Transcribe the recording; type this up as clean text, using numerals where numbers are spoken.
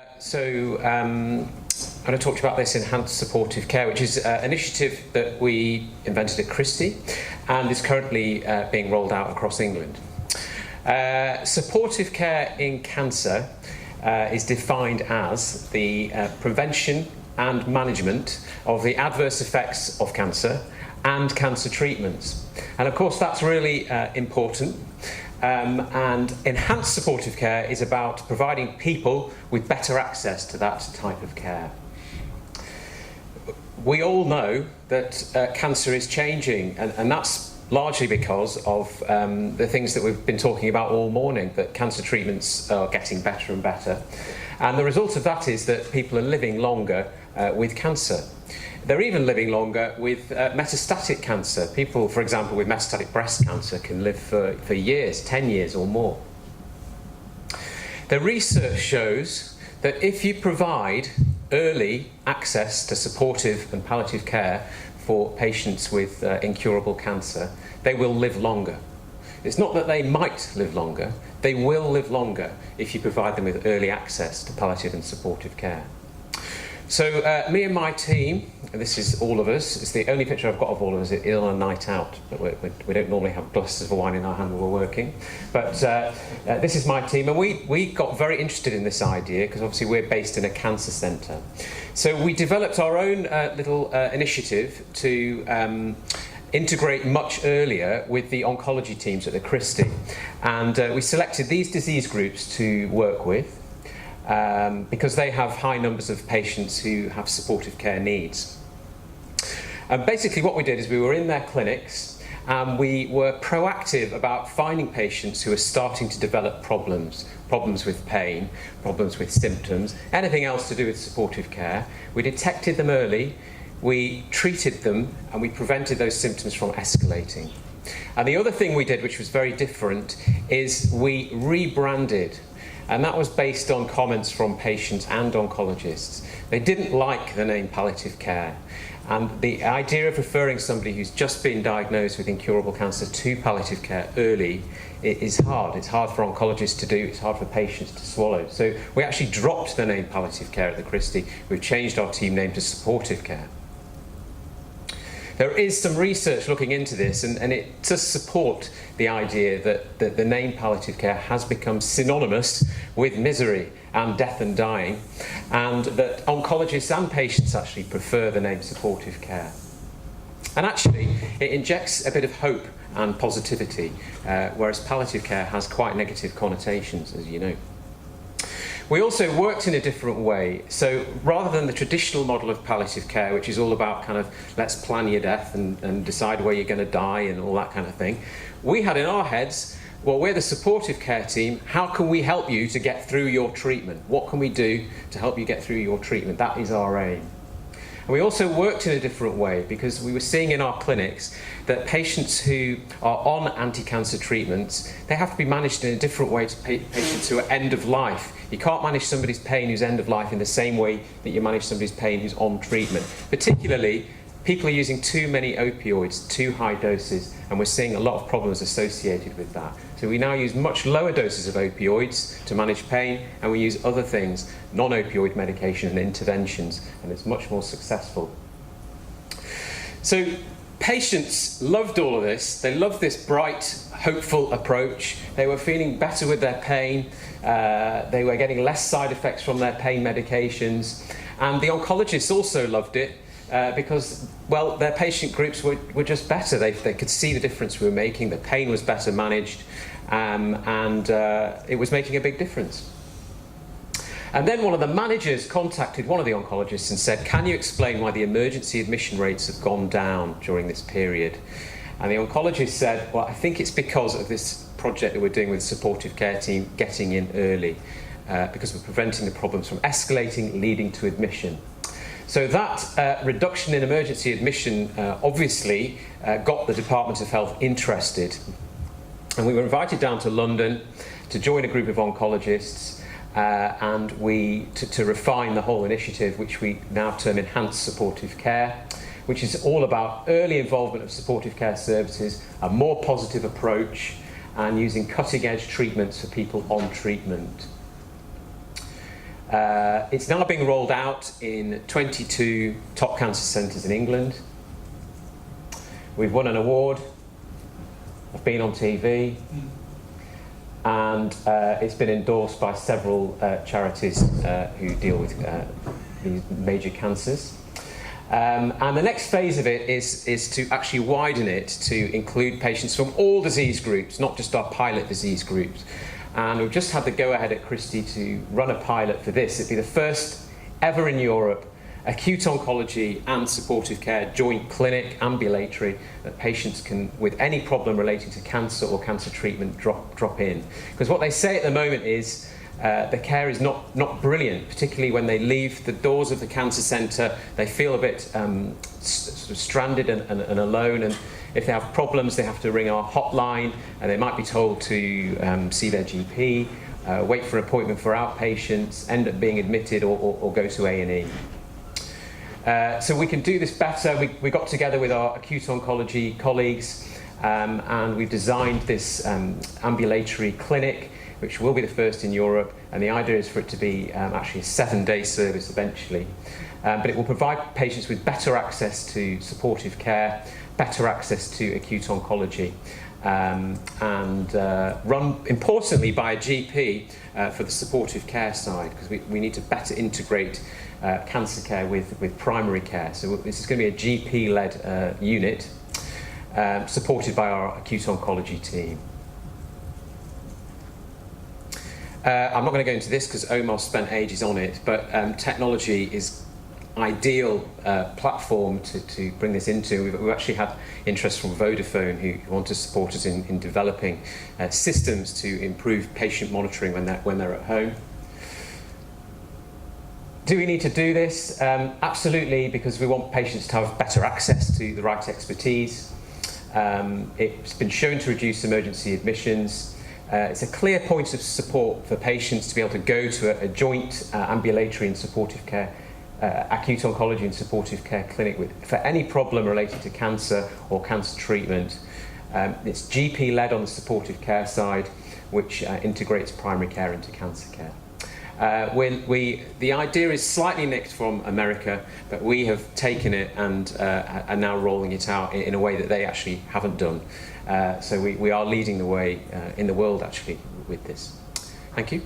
I'm going to talk about this enhanced supportive care, which is an initiative that we invented at Christie and is currently being rolled out across England. Supportive care in cancer is defined as the prevention and management of the adverse effects of cancer and cancer treatments. And of course that's really important. And enhanced supportive care is about providing people with better access to that type of care. We all know that cancer is changing, and that's largely because of the things that we've been talking about all morning, that cancer treatments are getting better and better. And the result of that is that people are living longer with cancer. They're even living longer with metastatic cancer. People, for example, with metastatic breast cancer can live for years, 10 years or more. The research shows that if you provide early access to supportive and palliative care for patients with incurable cancer, they will live longer. It's not that they might live longer, they will live longer if you provide them with early access to palliative and supportive care. So me and my team, and this is all of us, it's the only picture I've got of all of us ill on a night out, but we don't normally have glasses of wine in our hand when we're working. But this is my team, and we got very interested in this idea because obviously we're based in a cancer centre. So we developed our own little initiative to integrate much earlier with the oncology teams at the Christie. And we selected these disease groups to work with. Because they have high numbers of patients who have supportive care needs. And basically what we did is we were in their clinics and we were proactive about finding patients who are starting to develop problems with pain, problems with symptoms, anything else to do with supportive care. We detected them early, we treated them, and we prevented those symptoms from escalating. And the other thing we did, which was very different, is we rebranded. And that was based on comments from patients and oncologists. They didn't like the name palliative care. And the idea of referring somebody who's just been diagnosed with incurable cancer to palliative care early is hard. It's hard for oncologists to do, it's hard for patients to swallow. So we actually dropped the name palliative care at the Christie. We've changed our team name to supportive care. There is some research looking into this, and it does support the idea that the name palliative care has become synonymous with misery and death and dying, and that oncologists and patients actually prefer the name supportive care. And actually, it injects a bit of hope and positivity, whereas palliative care has quite negative connotations, as you know. We also worked in a different way. So rather than the traditional model of palliative care, which is all about kind of let's plan your death and decide where you're going to die and all that kind of thing, we had in our heads, well, we're the supportive care team. How can we help you to get through your treatment? What can we do to help you get through your treatment? That is our aim. And we also worked in a different way because we were seeing in our clinics that patients who are on anti-cancer treatments, they have to be managed in a different way to patients who are end of life. You can't manage somebody's pain who's end of life in the same way that you manage somebody's pain who's on treatment. Particularly, people are using too many opioids, too high doses, and we're seeing a lot of problems associated with that. So we now use much lower doses of opioids to manage pain, and we use other things, non-opioid medication and interventions, and it's much more successful. So patients loved all of this. They loved this bright, hopeful approach. They were feeling better with their pain. They were getting less side effects from their pain medications. And the oncologists also loved it because, well, their patient groups were just better. They could see the difference we were making. The pain was better managed, and it was making a big difference. And then one of the managers contacted one of the oncologists and said, can you explain why the emergency admission rates have gone down during this period? And the oncologist said, well, I think it's because of this project that we're doing with the supportive care team getting in early, because we're preventing the problems from escalating, leading to admission. So that reduction in emergency admission obviously got the Department of Health interested. And we were invited down to London to join a group of oncologists and to refine the whole initiative, which we now term enhanced supportive care, which is all about early involvement of supportive care services, a more positive approach, and using cutting-edge treatments for people on treatment. It's now being rolled out in 22 top cancer centres in England. We've won an award. I've been on TV. And it's been endorsed by several charities who deal with these major cancers. And the next phase of it is to actually widen it to include patients from all disease groups, not just our pilot disease groups. And we've just had the go-ahead at Christie to run a pilot for this. It'd be the first ever in Europe acute oncology and supportive care joint clinic, ambulatory, that patients can, with any problem relating to cancer or cancer treatment, drop in. Because what they say at the moment is the care is not brilliant, particularly when they leave the doors of the cancer centre. They feel a bit sort of stranded and alone, and if they have problems, they have to ring our hotline, and they might be told to see their GP, wait for an appointment for outpatients, end up being admitted, or go to A&E. So we can do this better. We got together with our acute oncology colleagues, and we've designed this ambulatory clinic, which will be the first in Europe, and the idea is for it to be actually a 7-day service eventually. But it will provide patients with better access to supportive care, better access to acute oncology, and run importantly by a GP for the supportive care side, because we need to better integrate cancer care with primary care. So this is going to be a GP-led unit supported by our acute oncology team. I'm not going to go into this because Omar spent ages on it, but technology is ideal platform to bring this into. We've actually had interest from Vodafone who want to support us in developing systems to improve patient monitoring when they're at home. Do we need to do this? Absolutely, because we want patients to have better access to the right expertise. It's been shown to reduce emergency admissions. It's a clear point of support for patients to be able to go to a joint ambulatory and supportive care, acute oncology and supportive care clinic for any problem related to cancer or cancer treatment. It's GP-led on the supportive care side, which integrates primary care into cancer care. The idea is slightly nicked from America, but we have taken it and are now rolling it out in a way that they actually haven't done. So we are leading the way in the world actually with this. Thank you.